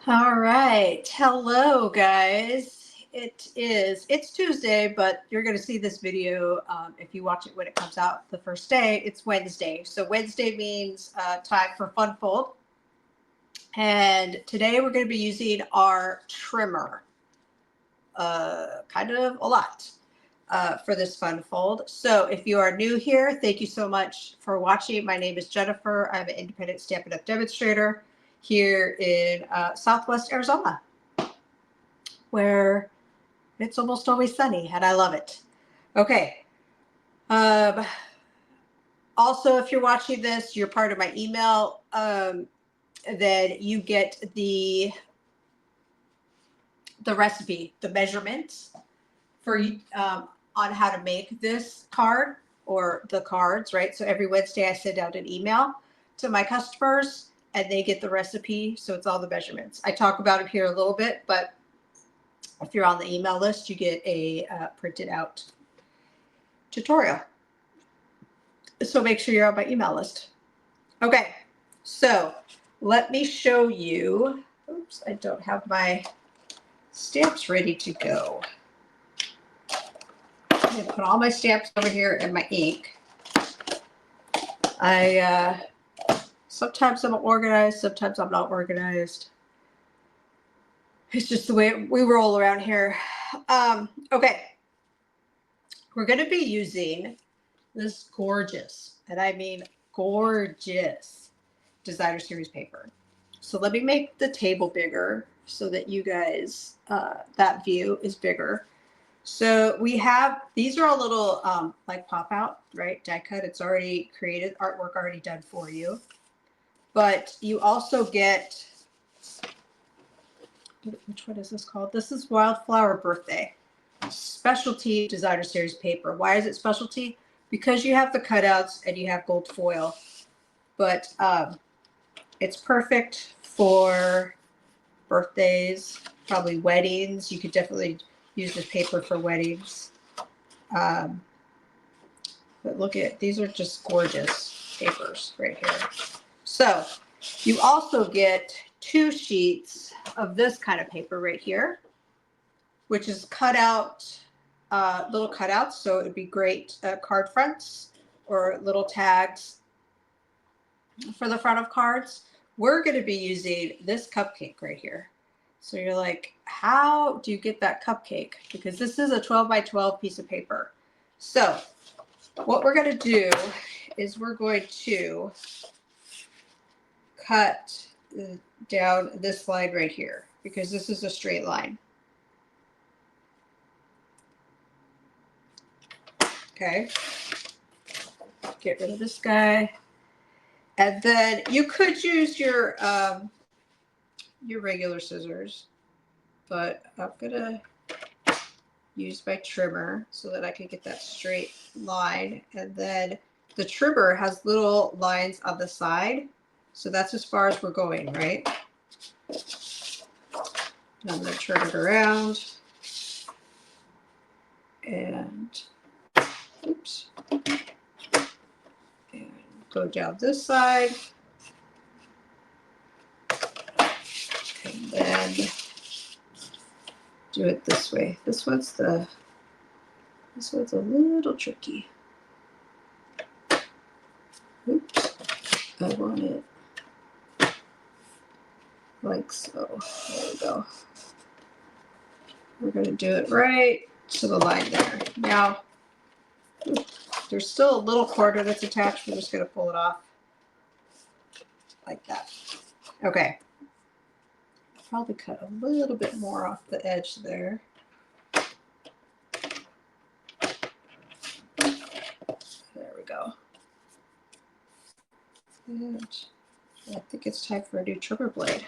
All right. Hello, guys. It's Tuesday, but you're going to see this video if you watch it when it comes out the first day. It's Wednesday. So Wednesday means time for Fun Fold. And today we're going to be using our trimmer kind of a lot for this Fun Fold. So if you are new here, thank you so much for watching. My name is Jennifer. I'm an independent Stampin' Up! Demonstrator here in Southwest Arizona, where it's almost always sunny, and I love it. Okay. Also, if you're watching this, you're part of my email. Then you get the recipe, the measurements for on how to make this card or the cards, right? So every Wednesday I send out an email to my customers and they get the recipe. So it's all the measurements. I talk about it here a little bit, but if you're on the email list, you get a printed out tutorial. So make sure you're on my email list. Okay, so let me show you. Oops, I don't have my stamps ready to go. I'm going to put all my stamps over here and my ink. Sometimes I'm organized, sometimes I'm not organized. It's just the way we roll around here. Okay, we're going to be using this gorgeous, and I mean gorgeous, designer series paper. So let me make the table bigger so that you guys, that view is bigger. So we have, these are a little like pop out, right? Die cut, it's already created, artwork already done for you. But you also get, which one is this called? This is Wildflower Birthday. Specialty designer series paper. Why is it specialty? Because you have the cutouts and you have gold foil. But it's perfect for birthdays, probably weddings. You could definitely use this paper for weddings. But look at, these are just gorgeous papers right here. So you also get 2 sheets of this kind of paper right here, which is cut out, little cutouts. So it would be great card fronts or little tags for the front of cards. We're going to be using this cupcake right here. So you're like, how do you get that cupcake? Because this is a 12 by 12 piece of paper. So what we're going to do is we're going to cut down this line right here because this is a straight line. Okay. Get rid of this guy. And then you could use your regular scissors, but I'm gonna use my trimmer so that I can get that straight line. And then the trimmer has little lines on the side, so that's as far as we're going, right? And I'm gonna turn it around and oops, and go down this side. And then do it this way. This one's a little tricky. Oops, I want it like so. There we go. We're going to do it right to the line there. Now, there's still a little corner that's attached. We're just going to pull it off like that. Okay. Probably cut a little bit more off the edge there. There we go. And I think it's time for a new trimmer blade.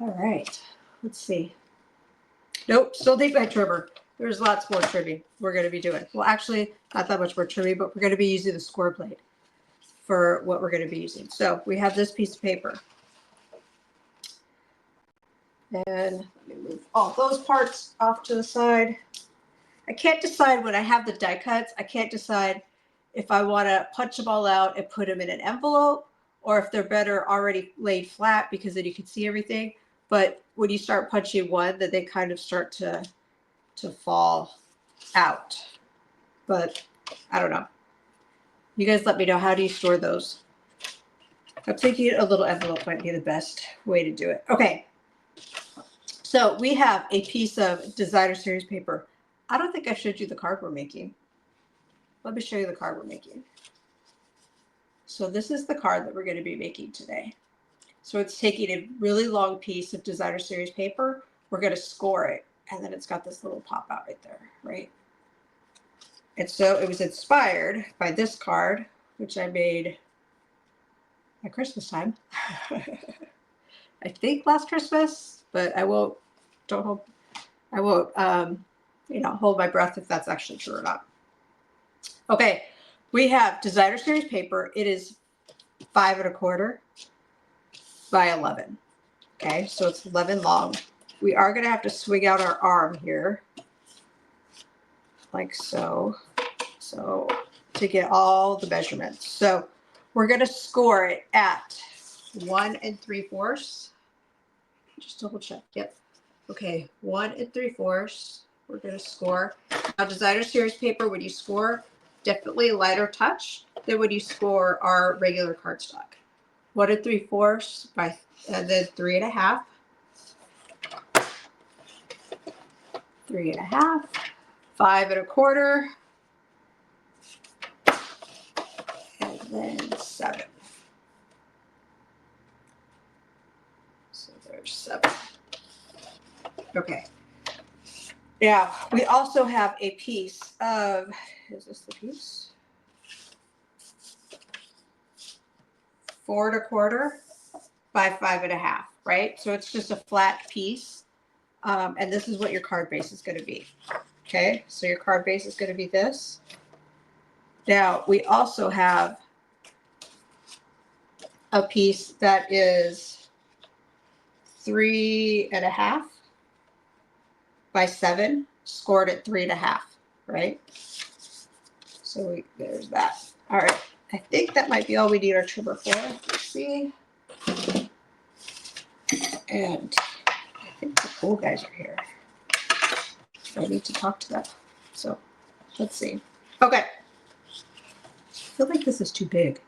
All right. Let's see. Nope, still need my trimmer. There's lots more trimming we're going to be doing. Well, actually, not that much more trimming, but we're going to be using the square blade for what we're going to be using. So we have this piece of paper. And let me move all those parts off to the side. I can't decide when I have the die cuts. I can't decide if I want to punch them all out and put them in an envelope or if they're better already laid flat because then you can see everything. but when you start punching one, then they kind of start to fall out. But I don't know. You guys let me know, how do you store those? I'm thinking a little envelope might be the best way to do it. Okay. So we have a piece of designer series paper. I don't think I showed you the card we're making. Let me show you the card we're making. So this is the card that we're going to be making today. So it's taking a really long piece of designer series paper. We're going to score it. And then it's got this little pop out right there, right? And so it was inspired by this card, which I made at Christmas time. I think last Christmas, but I won't hold my breath if that's actually true or not. Okay, we have designer series paper. It is 5 1/4 by 11. Okay, so it's 11 long. We are going to have to swing out our arm here, like so, to get all the measurements. So we're going to score it at 1 3/4. Just double check. Yep. Okay, 1 3/4. We're going to score. Now, designer series paper, when you score, definitely a lighter touch than when you score our regular cardstock. 1 3/4 by, and then 3 1/2. 3 1/2. 5 1/4. And then 7. So there's 7. Okay. Now, we also have a piece of, is this the piece? 4 1/4 by 5 1/2, right? So it's just a flat piece. And this is what your card base is going to be. Okay, so your card base is going to be this. Now, we also have a piece that is 3 1/2 by 7, scored at 3 1/2, right? So there's that. All right, I think that might be all we need our trimmer for. Let's see. And I think the cool guys are here. I need to talk to them. So let's see. Okay. I feel like this is too big.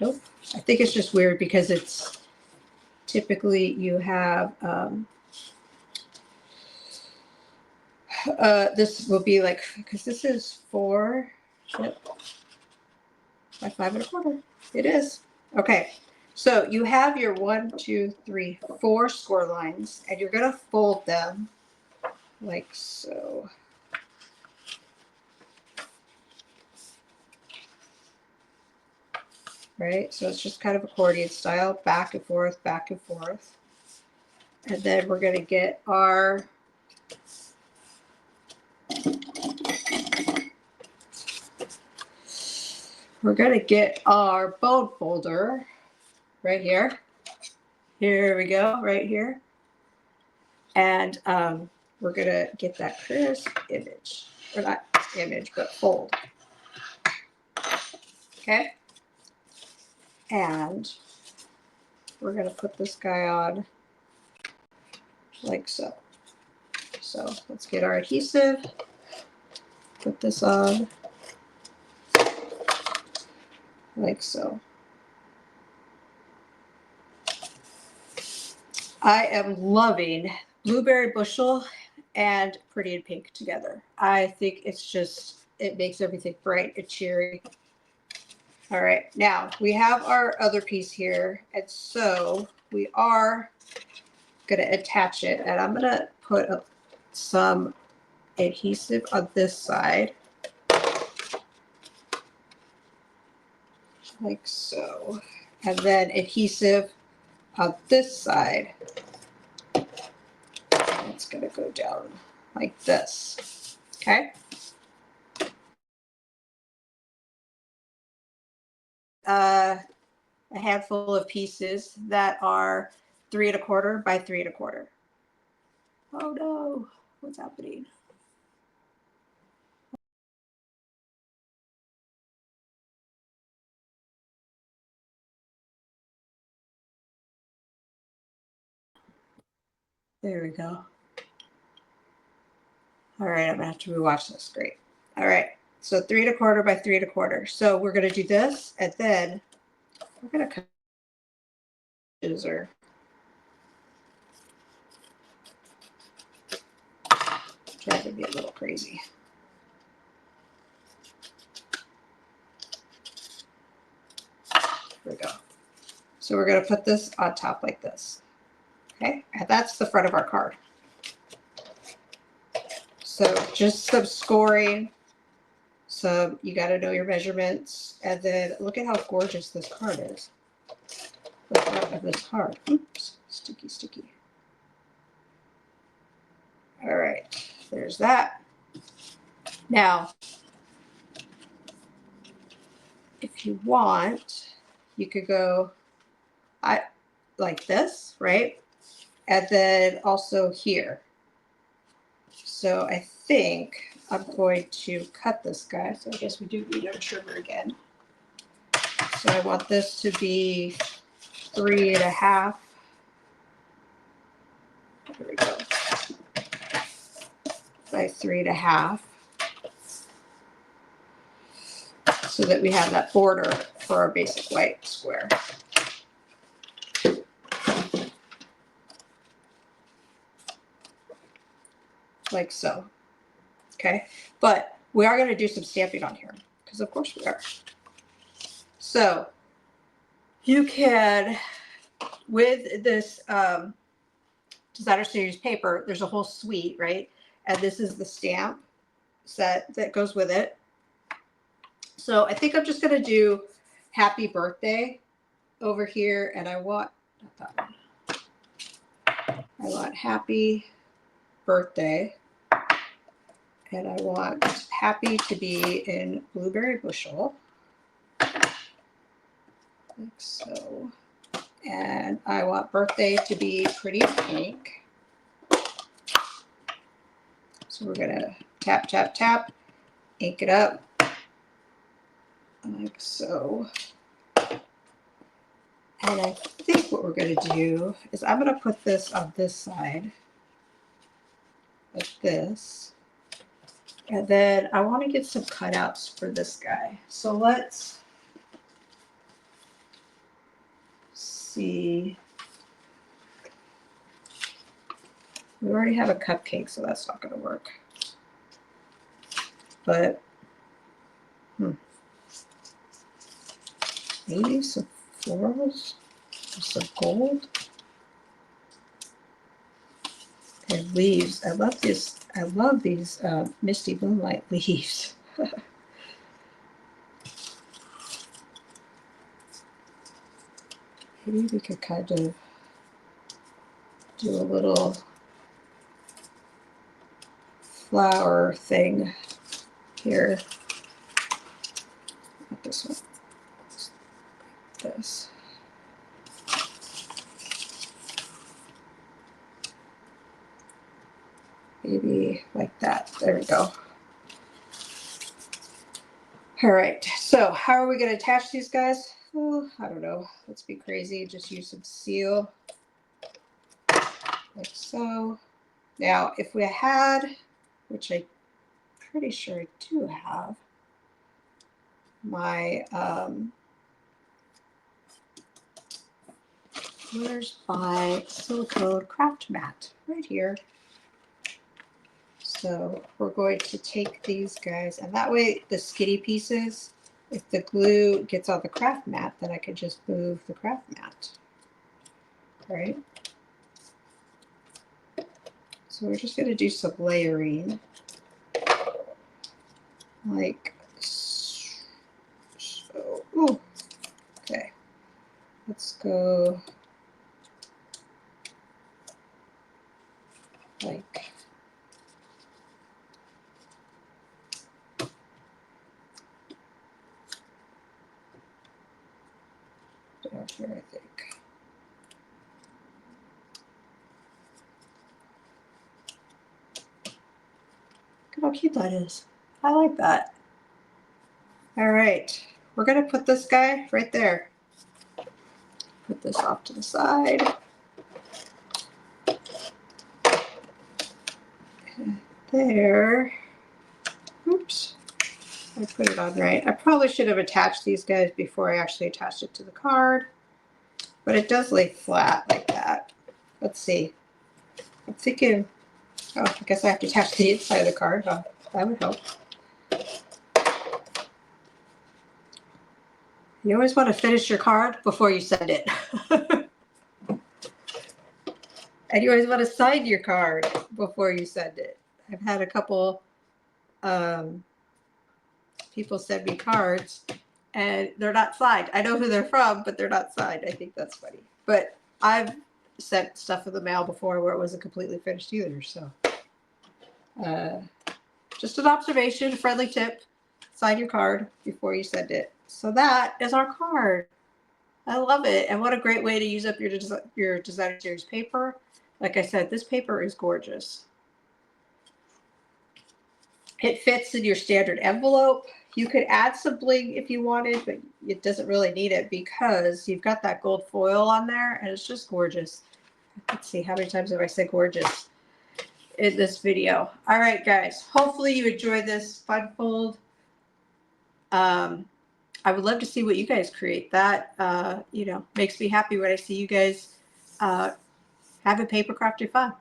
Nope. I think it's just weird because it's typically you have this will be like, because this is 4 by 5 1/4. It is. Okay. So you have your 1, 2, 3, 4 score lines, and you're going to fold them like so. Right? So it's just kind of accordion style, back and forth, back and forth. And then we're going to get our bone folder right here. Here we go, right here. And we're going to get that crisp image, or not image, but fold. Okay. And we're going to put this guy on like so. So let's get our adhesive, put this on like so. I am loving Blueberry Bushel and Pretty in Pink together. I think it's just, it makes everything bright and cheery. All right, now we have our other piece here. And so we are going to attach it, and I'm going to put some adhesive on this side. Like so. And then adhesive on this side. It's going to go down like this. Okay. A handful of pieces that are 3 1/4 by 3 1/4. Oh no, what's happening? There we go. All right, I'm gonna have to rewatch this. Great. All right, so 3 1/4 by 3 1/4. So we're gonna do this, and then we're gonna cut scissor. Driving me a little crazy. Here we go. So we're gonna put this on top like this. Okay, and that's the front of our card. So just some scoring. So you got to know your measurements, and then look at how gorgeous this card is. The front of this card. Oops, sticky, sticky. All right, there's that. Now, if you want, you could go like this, right? And then also here. So I think I'm going to cut this guy. So I guess we do need our trimmer again. So I want this to be 3 1/2. There we go. By 3 1/2. So that we have that border for our basic white square. Like so. Okay, but we are going to do some stamping on here because of course we are. So you can, with this designer series paper, there's a whole suite, right? And this is the stamp set that goes with it. So I think I'm just going to do happy birthday over here, and I want, not that one. I want happy birthday, and I want happy to be in blueberry bushel, like so. And I want birthday to be pretty pink. So we're gonna tap, tap, tap, ink it up, like so. And I think what we're gonna do is I'm gonna put this on this side, like this. And then I want to get some cutouts for this guy. So let's see. We already have a cupcake, so that's not going to work. But maybe some florals, some gold, and leaves. I love this. I love these misty moonlight leaves. Maybe we could kind of do a little flower thing here. Not this one. This. Maybe like that. There we go. All right. So how are we going to attach these guys? Well, I don't know. Let's be crazy. Just use some seal. Like so. Now, if we had, which I'm pretty sure I do have, my, where's my silicone craft mat? Right here. So we're going to take these guys, and that way the skinny pieces, if the glue gets on the craft mat, then I can just move the craft mat. Right? So we're just going to do some layering. Like so. Ooh. Okay. Let's go like down here, I think. Look how cute that is. I like that. All right. We're going to put this guy right there. Put this off to the side. there. Oops. I put it on right. I probably should have attached these guys before I actually attached it to the card. But it does lay flat like that. Let's see. I'm thinking, oh, I guess I have to attach the inside of the card. Oh, that would help. You always want to finish your card before you send it. And you always want to sign your card before you send it. I've had a couple people send me cards and they're not signed. I know who they're from, but they're not signed. I think that's funny. But I've sent stuff in the mail before where it wasn't completely finished either. So just an observation, a friendly tip. Sign your card before you send it. So that is our card. I love it. And what a great way to use up your designer series paper. Like I said, this paper is gorgeous. It fits in your standard envelope. You could add some bling if you wanted, but it doesn't really need it because you've got that gold foil on there and it's just gorgeous. Let's see, how many times have I said gorgeous in this video? All right, guys. Hopefully you enjoyed this fun fold. I would love to see what you guys create. That, makes me happy when I see you guys having paper crafting fun.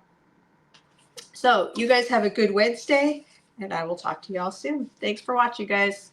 So you guys have a good Wednesday, and I will talk to y'all soon. Thanks for watching, guys.